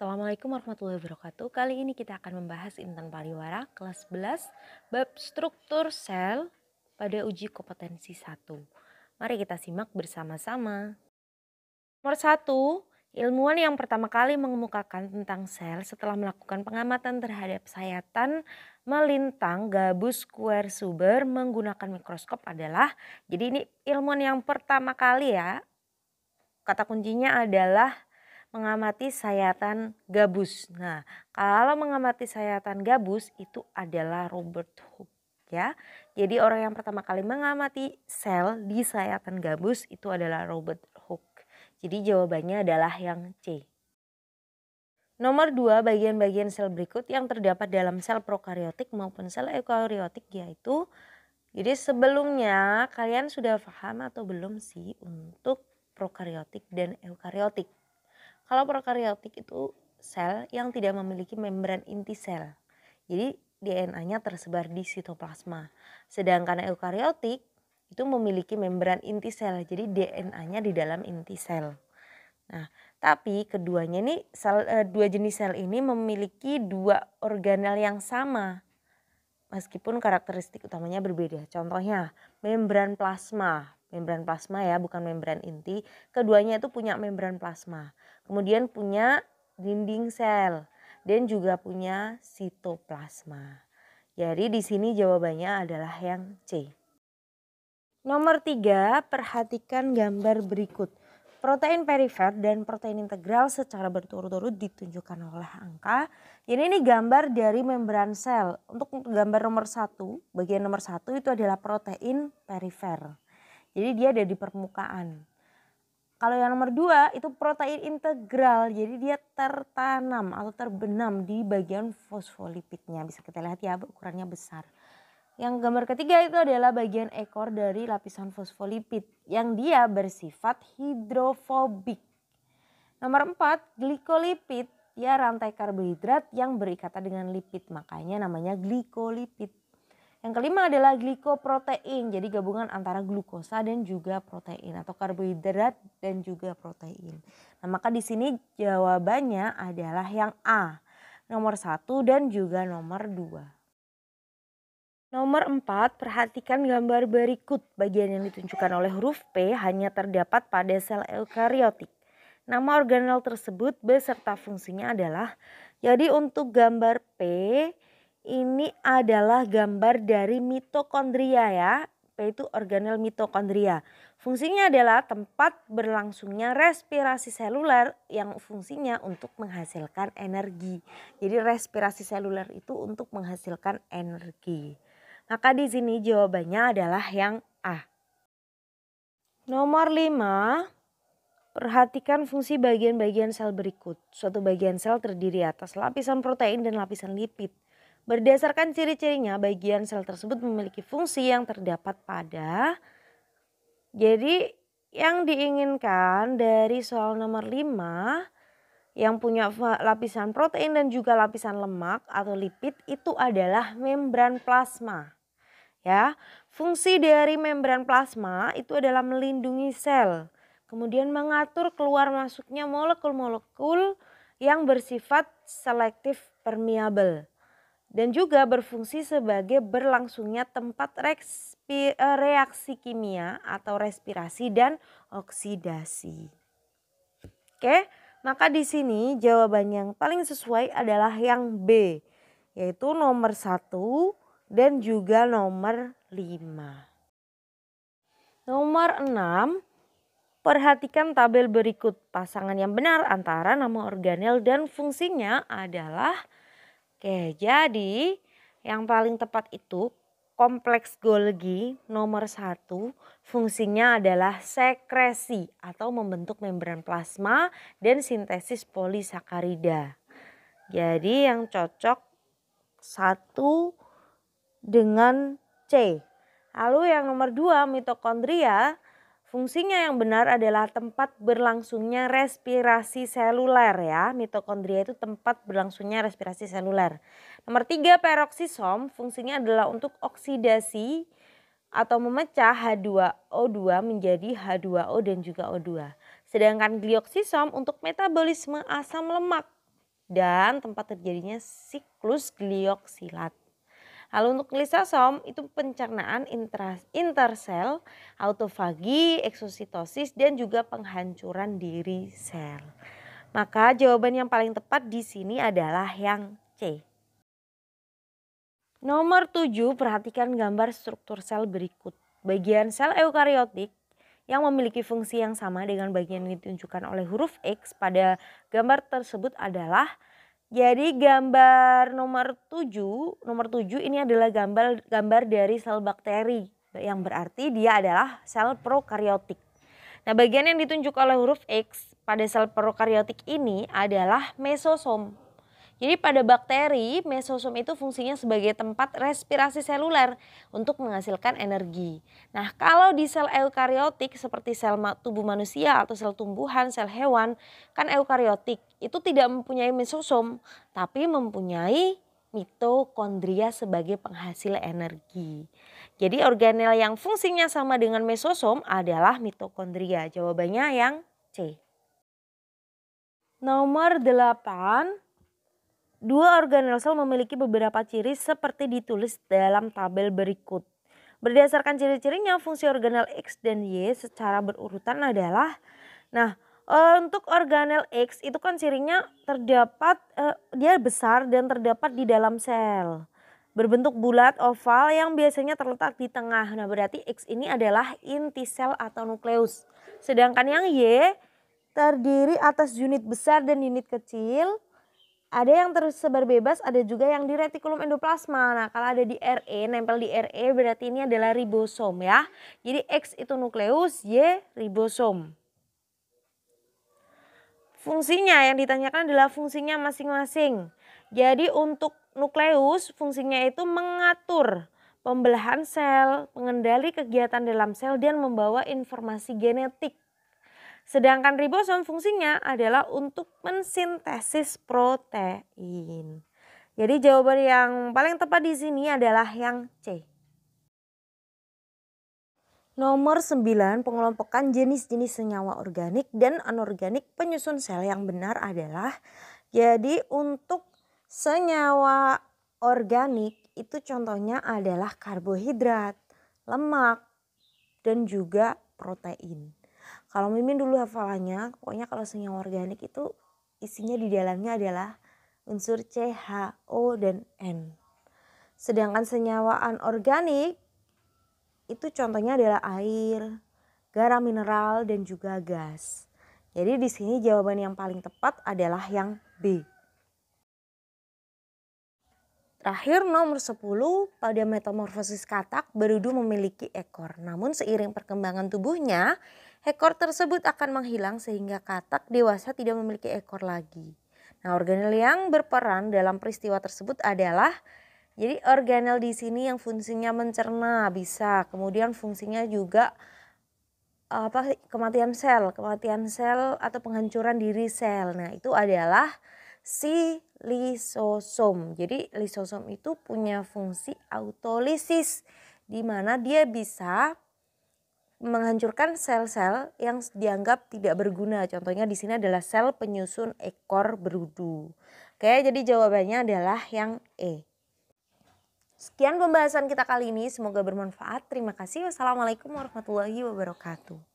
Assalamualaikum warahmatullahi wabarakatuh. Kali ini kita akan membahas intan pariwara kelas 11 bab struktur sel pada uji kompetensi 1. Mari kita simak bersama-sama. Nomor 1, ilmuwan yang pertama kali mengemukakan tentang sel setelah melakukan pengamatan terhadap sayatan melintang gabus quersuber menggunakan mikroskop adalah, jadi ini ilmuwan yang pertama kali ya, kata kuncinya adalah mengamati sayatan gabus. Nah, kalau mengamati sayatan gabus itu adalah Robert Hooke ya. Jadi orang yang pertama kali mengamati sel di sayatan gabus itu adalah Robert Hooke. Jadi jawabannya adalah yang C. Nomor 2, bagian-bagian sel berikut yang terdapat dalam sel prokariotik maupun sel eukariotik yaitu, jadi sebelumnya kalian sudah paham atau belum sih untuk prokariotik dan eukariotik? Kalau prokariotik itu sel yang tidak memiliki membran inti sel. Jadi DNA-nya tersebar di sitoplasma. Sedangkan eukariotik itu memiliki membran inti sel. Jadi DNA-nya di dalam inti sel. Nah, tapi keduanya ini dua jenis sel ini memiliki dua organel yang sama. Meskipun karakteristik utamanya berbeda. Contohnya membran plasma. Membran plasma ya, bukan membran inti. Keduanya itu punya membran plasma. Kemudian punya dinding sel dan juga punya sitoplasma. Jadi di sini jawabannya adalah yang C. Nomor 3, perhatikan gambar berikut. Protein perifer dan protein integral secara berturut-turut ditunjukkan oleh angka. Jadi ini gambar dari membran sel. Untuk gambar nomor 1, bagian nomor 1 itu adalah protein perifer. Jadi dia ada di permukaan. Kalau yang nomor 2 itu protein integral. Jadi dia tertanam atau terbenam di bagian fosfolipidnya. Bisa kita lihat ya, ukurannya besar. Yang gambar ketiga itu adalah bagian ekor dari lapisan fosfolipid yang dia bersifat hidrofobik. Nomor 4, glikolipid, ya rantai karbohidrat yang berikatan dengan lipid, makanya namanya glikolipid. Yang kelima adalah glikoprotein, jadi gabungan antara glukosa dan juga protein atau karbohidrat dan juga protein. Nah, maka di sini jawabannya adalah yang A, nomor 1 dan juga nomor 2. Nomor 4, perhatikan gambar berikut. Bagian yang ditunjukkan oleh huruf P hanya terdapat pada sel eukariotik. Nama organel tersebut beserta fungsinya adalah, jadi untuk gambar P ini adalah gambar dari mitokondria ya. P itu organel mitokondria. Fungsinya adalah tempat berlangsungnya respirasi seluler yang fungsinya untuk menghasilkan energi. Jadi respirasi seluler itu untuk menghasilkan energi. Maka di sini jawabannya adalah yang A. Nomor 5, perhatikan fungsi bagian-bagian sel berikut. Suatu bagian sel terdiri atas lapisan protein dan lapisan lipid. Berdasarkan ciri-cirinya, bagian sel tersebut memiliki fungsi yang terdapat pada. Jadi yang diinginkan dari soal nomor 5 yang punya lapisan protein dan juga lapisan lemak atau lipid itu adalah membran plasma. Ya, fungsi dari membran plasma itu adalah melindungi sel, kemudian mengatur keluar masuknya molekul-molekul yang bersifat selektif permeabel dan juga berfungsi sebagai berlangsungnya tempat reaksi kimia atau respirasi dan oksidasi. Oke, maka di sini jawaban yang paling sesuai adalah yang B, yaitu nomor 1 dan juga nomor 5. Nomor 6, perhatikan tabel berikut. Pasangan yang benar antara nama organel dan fungsinya adalah, oke, jadi yang paling tepat itu kompleks Golgi nomor 1 fungsinya adalah sekresi atau membentuk membran plasma dan sintesis polisakarida. Jadi yang cocok 1 dengan C. Lalu yang nomor 2, mitokondria, fungsinya yang benar adalah tempat berlangsungnya respirasi seluler ya. Mitokondria itu tempat berlangsungnya respirasi seluler. Nomor 3, peroksisom, fungsinya adalah untuk oksidasi atau memecah H2O2 menjadi H2O dan juga O2. Sedangkan glioksisom untuk metabolisme asam lemak. dan tempat terjadinya siklus glioksilat. Lalu untuk lisosom itu pencernaan intersel, autofagi, eksositosis, dan juga penghancuran diri sel. Maka jawaban yang paling tepat di sini adalah yang C. Nomor 7, perhatikan gambar struktur sel berikut. Bagian sel eukariotik yang memiliki fungsi yang sama dengan bagian yang ditunjukkan oleh huruf X pada gambar tersebut adalah, jadi gambar nomor 7 ini adalah gambar dari sel bakteri, yang berarti dia adalah sel prokariotik. Nah, bagian yang ditunjuk oleh huruf X pada sel prokariotik ini adalah mesosom. Jadi pada bakteri, mesosom itu fungsinya sebagai tempat respirasi seluler untuk menghasilkan energi. Nah, kalau di sel eukariotik seperti sel tubuh manusia atau sel tumbuhan, sel hewan, kan eukariotik itu tidak mempunyai mesosom, tapi mempunyai mitokondria sebagai penghasil energi. Jadi organel yang fungsinya sama dengan mesosom adalah mitokondria. Jawabannya yang C. Nomor 8. Dua organel sel memiliki beberapa ciri seperti ditulis dalam tabel berikut. Berdasarkan ciri-cirinya, fungsi organel X dan Y secara berurutan adalah, untuk organel X itu kan cirinya terdapat, dia besar dan terdapat di dalam sel. Berbentuk bulat oval yang biasanya terletak di tengah. Nah, berarti X ini adalah inti sel atau nukleus. Sedangkan yang Y terdiri atas unit besar dan unit kecil. Ada yang tersebar bebas, ada juga yang di retikulum endoplasma. Nah, kalau ada di RE, nempel di RE berarti ini adalah ribosom ya. Jadi X itu nukleus, Y ribosom. Fungsinya yang ditanyakan adalah fungsinya masing-masing. Jadi untuk nukleus fungsinya itu mengatur pembelahan sel, mengendali kegiatan dalam sel, dan membawa informasi genetik. Sedangkan ribosom fungsinya adalah untuk mensintesis protein. Jadi jawaban yang paling tepat di sini adalah yang C. Nomor 9, pengelompokan jenis-jenis senyawa organik dan anorganik penyusun sel yang benar adalah, jadi untuk senyawa organik itu contohnya adalah karbohidrat, lemak, dan juga protein. Kalau Mimin dulu hafalannya, pokoknya kalau senyawa organik itu isinya di dalamnya adalah unsur C, H, O, dan N. Sedangkan senyawa anorganik itu contohnya adalah air, garam mineral, dan juga gas. Jadi di sini jawaban yang paling tepat adalah yang B. Terakhir nomor 10, pada metamorfosis katak berudu memiliki ekor. Namun seiring perkembangan tubuhnya, ekor tersebut akan menghilang sehingga katak dewasa tidak memiliki ekor lagi. Nah, organel yang berperan dalam peristiwa tersebut adalah, jadi organel di sini yang fungsinya mencerna bisa, kemudian fungsinya juga kematian sel atau penghancuran diri sel. Nah, itu adalah si lisosom. Jadi lisosom itu punya fungsi autolisis di mana dia bisa menghancurkan sel-sel yang dianggap tidak berguna. Contohnya di sini adalah sel penyusun ekor berudu. Oke, jadi jawabannya adalah yang E. Sekian pembahasan kita kali ini, semoga bermanfaat. Terima kasih. Wassalamualaikum warahmatullahi wabarakatuh.